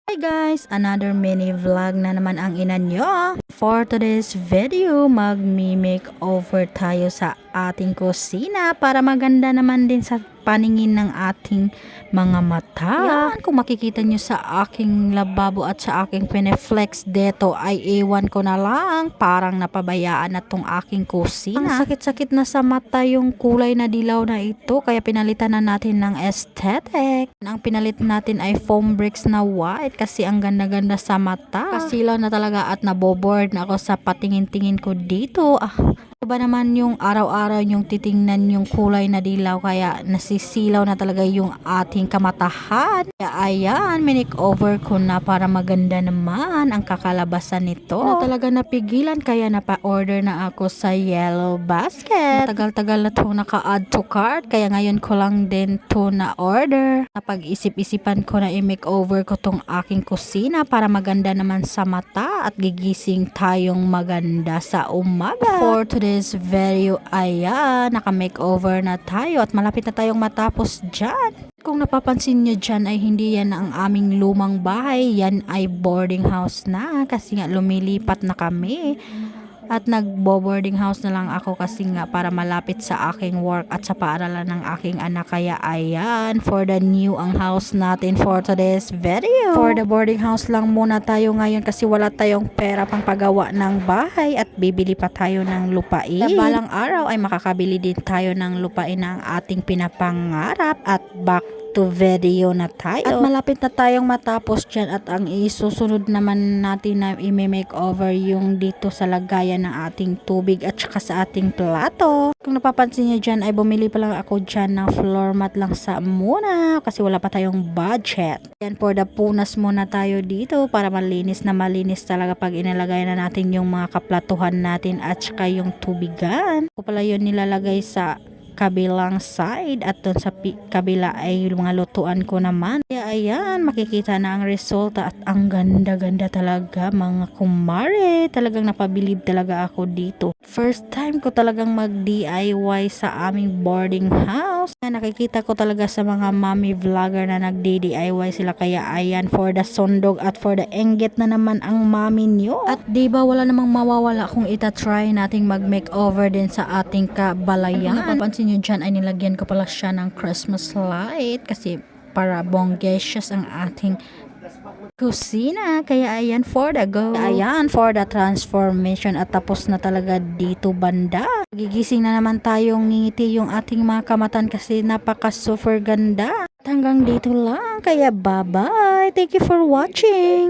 Hi guys! Another mini vlog na naman ang ina nyo. For today's video, mag-makeover tayo sa ating kusina para maganda naman din sa paningin ng ating mga mata. Yan, kung makikita nyo sa aking lababo at sa aking pineflex dito ay iwan ko na lang. Parang napabayaan na tong aking kusina. Ang sakit-sakit na sa mata yung kulay na dilaw na ito kaya pinalitan na natin ng aesthetic. Ang pinalit natin ay foam bricks na white kasi ang ganda-ganda sa mata. Kasilaw na talaga at naboboard na ako sa patingin-tingin ko dito. Ba naman yung araw-araw yung titingnan yung kulay na dilaw kaya nasisilaw na talaga yung ating kamatahan. Kaya ayan, minikover ko na para maganda naman ang kakalabasan nito. Na talaga napigilan kaya napa-order na ako sa Yellow Basket. Tagal-tagal na to naka-add to cart kaya ngayon ko lang din to na-order. Napag-isip-isipan ko na i-makeover ko tong aking kusina para maganda naman sa mata at gigising tayong maganda sa umaga. For today's video, ayan, naka-makeover na tayo at malapit na tayong matapos dyan. Kung napapansin nyo dyan ay hindi yan ang aming lumang bahay, yan ay boarding house na kasi nga lumilipat na kami. At nagbo-boarding house na lang ako kasi nga para malapit sa aking work at sa paaralan ng aking anak. Kaya ayan, for the new ang house natin for today's video. For the boarding house lang muna tayo ngayon kasi wala tayong pera pang pagawa ng bahay at bibili pa tayo ng lupain. Sa balang araw ay makakabili din tayo ng lupain ng ating pinapangarap at back to video na tayo. At malapit na tayong matapos dyan at ang isusunod naman natin na i-makeover yung dito sa lagayan ng ating tubig at saka sa ating plato. Kung napapansin nyo dyan ay bumili pa lang ako dyan ng floor mat lang sa muna kasi wala pa tayong budget. Yan, for the punas muna tayo dito para malinis na malinis talaga pag inilagay na natin yung mga kaplatuhan natin at saka yung tubigan. Ko pala yun nilalagay sa kabilang side at dun sa kabila ay mga lutuan ko naman. Kaya ayan, makikita na ang resulta at ang ganda-ganda talaga mga kumare. Talagang napabilib talaga ako dito. First time ko talagang mag-DIY sa aming boarding house. Nakikita ko talaga sa mga mommy vlogger na nag-DIY sila. Kaya ayan, for the sundog at for the enggit na naman ang mommy nyo. At diba wala namang mawawala kung itatry nating mag-makeover din sa ating kabalayan. Napapansin nyo dyan ay nilagyan ko pala siya ng Christmas light kasi para bongacious ang ating kusina. Kaya ayan, for the go. Ayan, for the transformation at tapos na talaga dito banda. Gigising na naman tayong ngiti yung ating mga kamatan kasi napaka super ganda. Hanggang dito lang. Kaya bye bye. Thank you for watching.